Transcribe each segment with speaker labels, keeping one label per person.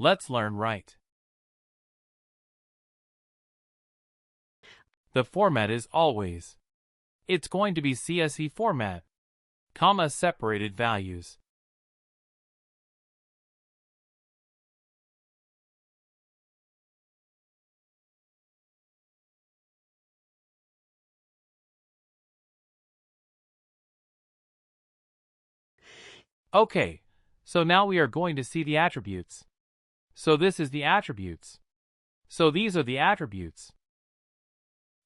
Speaker 1: Let's learn right. The format is always. It's going to be CSE format, comma separated values. Okay, so now we are going to see the attributes. So this is the attributes. So these are the attributes.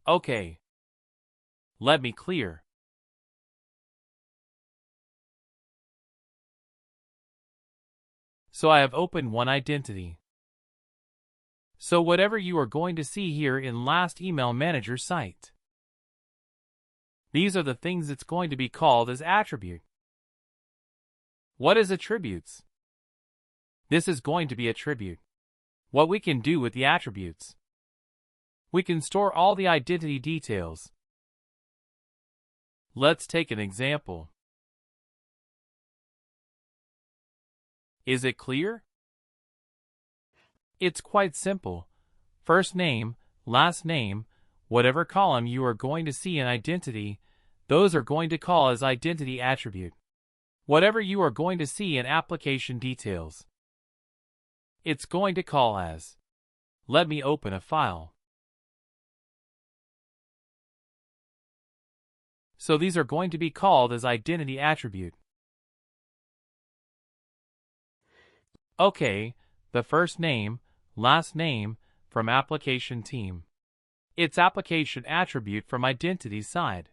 Speaker 1: Okay. Let me clear. So I have opened one identity. So whatever you are going to see here in last email manager site. These are the things it's going to be called as attribute. What is attributes? This is going to be attribute. What we can do with the attributes. We can store all the identity details. Let's take an example. Is it clear? It's quite simple. First name, last name, whatever column you are going to see in identity, those are going to call as identity attribute. Whatever you are going to see in application details, it's going to call as. Let me open a file. So these are going to be called as identity attribute. Okay, the first name, last name, from application team. It's application attribute from identity side.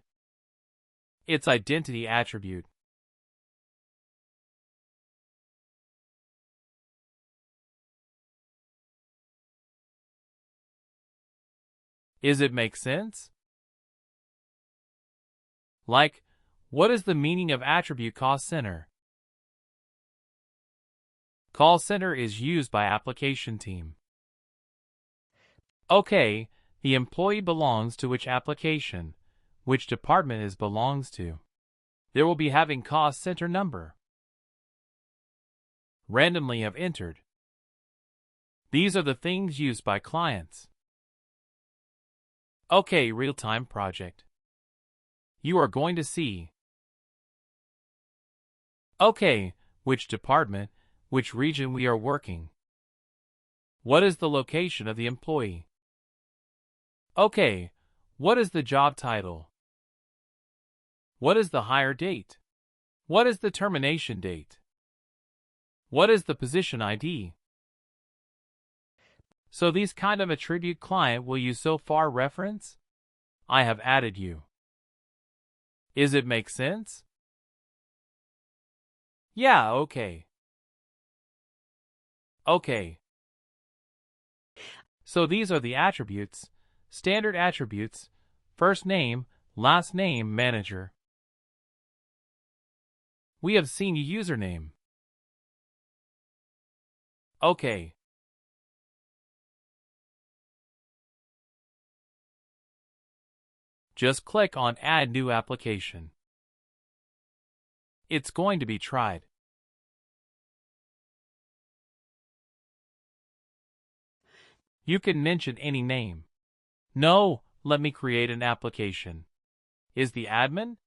Speaker 1: It's identity attribute. Is it make sense? Like, what is the meaning of attribute call center? Call center is used by application team. Okay, the employee belongs to which application, which department is belongs to. There will be having cost center number. Randomly have entered. These are the things used by clients. Okay, real-time project. You are going to see. Okay, which department, which region we are working. What is the location of the employee? Okay, what is the job title? What is the hire date? What is the termination date? What is the position ID? So these kind of attribute client will use so far reference? I have added you. Is it make sense? Yeah, okay. Okay. So these are the attributes, standard attributes, first name, last name, manager. We have seen username. Okay. Just click on Add New Application. It's going to be tried. You can mention any name. No, let me create an application. Is the admin?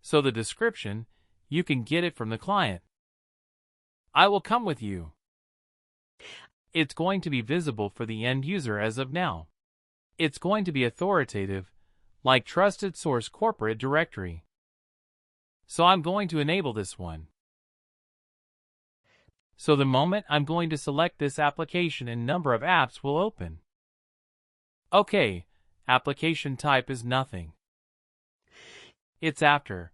Speaker 1: So the description, you can get it from the client. I will come with you. It's going to be visible for the end user as of now. It's going to be authoritative, like Trusted Source Corporate Directory. So I'm going to enable this one. So the moment I'm going to select this application and number of apps will open. Okay, application type is nothing. It's after.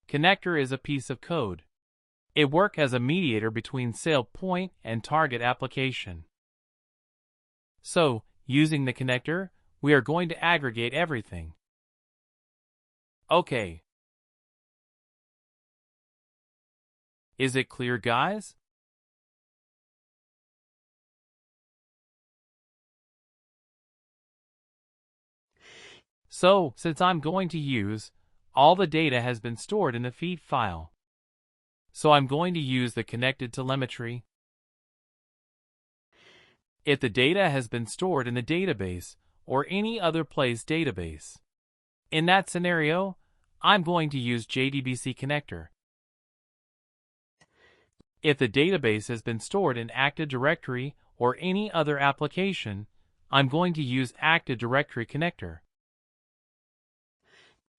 Speaker 1: Connector is a piece of code. It works as a mediator between SailPoint and target application. So, using the connector, we are going to aggregate everything. Okay. Is it clear, guys? So, since I'm going to use, all the data has been stored in the feed file. So I'm going to use the connected telemetry. if the data has been stored in the database or any other place database. In that scenario, I'm going to use JDBC connector. If the database has been stored in Active Directory or any other application, I'm going to use Active Directory connector.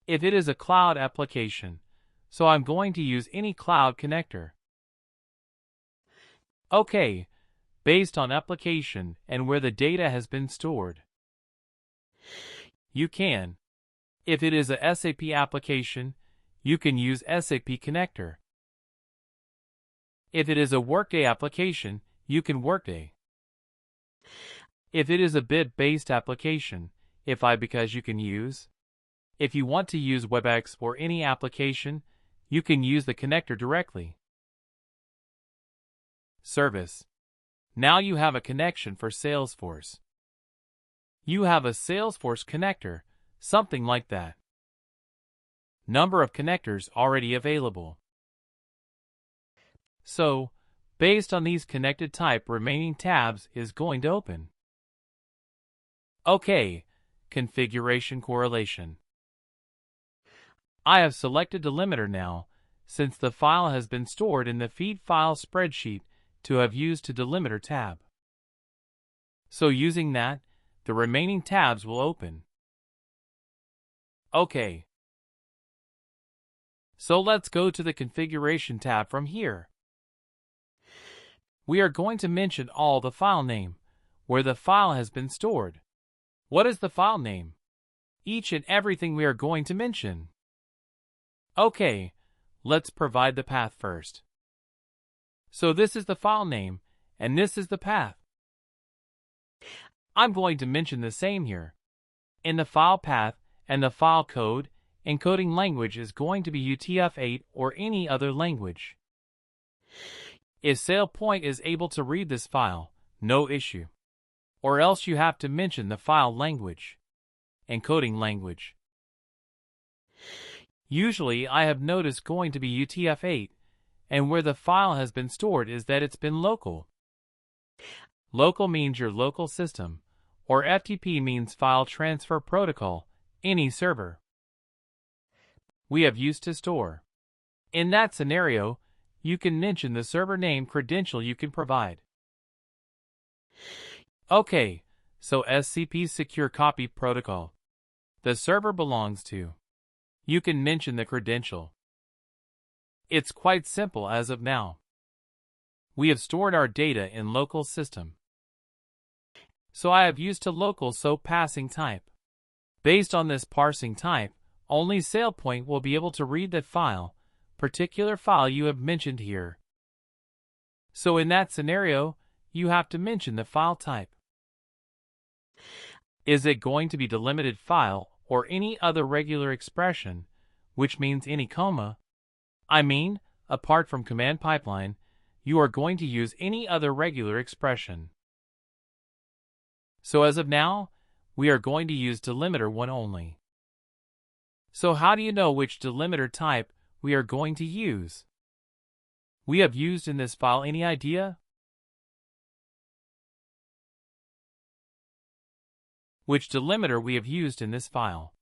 Speaker 1: If it is a cloud application, so I'm going to use any cloud connector. Okay, based on application and where the data has been stored. You can. If it is a SAP application, you can use SAP connector. If it is a Workday application, you can Workday. If it is a bid-based application, because you can use. If you want to use WebEx or any application, you can use the connector directly. Service. Now you have a connection for Salesforce. You have a Salesforce connector, something like that. Number of connectors already available. So, based on these connected type, remaining tabs is going to open. Okay, configuration correlation. I have selected delimiter now, since the file has been stored in the feed file spreadsheet to have used to delimiter tab. So using that, the remaining tabs will open. Okay. So let's go to the configuration tab from here. We are going to mention all the file name, where the file has been stored. What is the file name? Each and everything we are going to mention. Okay, let's provide the path first. So this is the file name, and this is the path. I'm going to mention the same here. In the file path and the file code, encoding language is going to be UTF-8 or any other language. If SailPoint is able to read this file, no issue. Or else you have to mention the file language, encoding language. Usually I have noticed going to be UTF-8, and where the file has been stored is that it's been local. Local means your local system, or FTP means File Transfer Protocol, any server. We have used to store. In that scenario, you can mention the server name credential you can provide. Okay, so SCP Secure Copy Protocol. The server belongs to. You can mention the credential. It's quite simple as of now. We have stored our data in local system. So I have used to local so passing type. Based on this parsing type, only SailPoint will be able to read that file, particular file you have mentioned here. So in that scenario, you have to mention the file type. Is it going to be delimited file or any other regular expression, which means any comma? I mean, apart from command pipeline, you are going to use any other regular expression. So as of now, we are going to use delimiter 1 only. So how do you know which delimiter type we are going to use? We have used in this file, any idea? Which delimiter we have used in this file?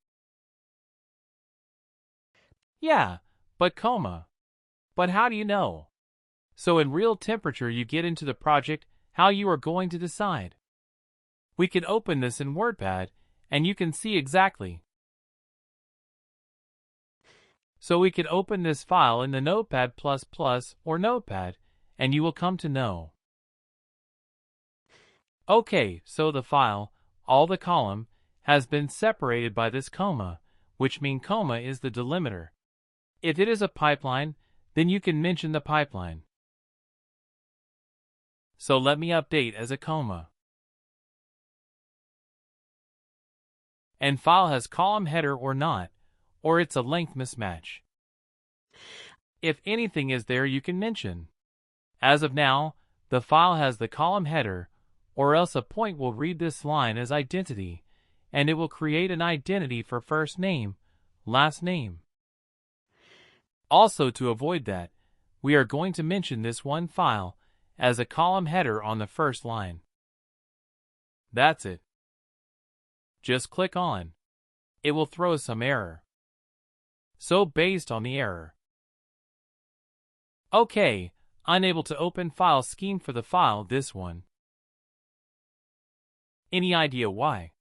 Speaker 1: Yeah, but comma. But how do you know? So in real temperature you get into the project how you are going to decide. We can open this in WordPad and you can see exactly. So we can open this file in the Notepad++ or Notepad and you will come to know. Okay, so the file, all the column, has been separated by this comma, which means comma is the delimiter. If it is a pipeline, then you can mention the pipeline. So let me update as a comma. And file has column header or not, or it's a length mismatch. If anything is there, you can mention. As of now, the file has the column header, or else a point will read this line as identity, and it will create an identity for first name, last name. Also, to avoid that, we are going to mention this one file as a column header on the first line. That's it. Just click on. It will throw some error. So based on the error. Okay, unable to open file scheme for the file this one. Any idea why?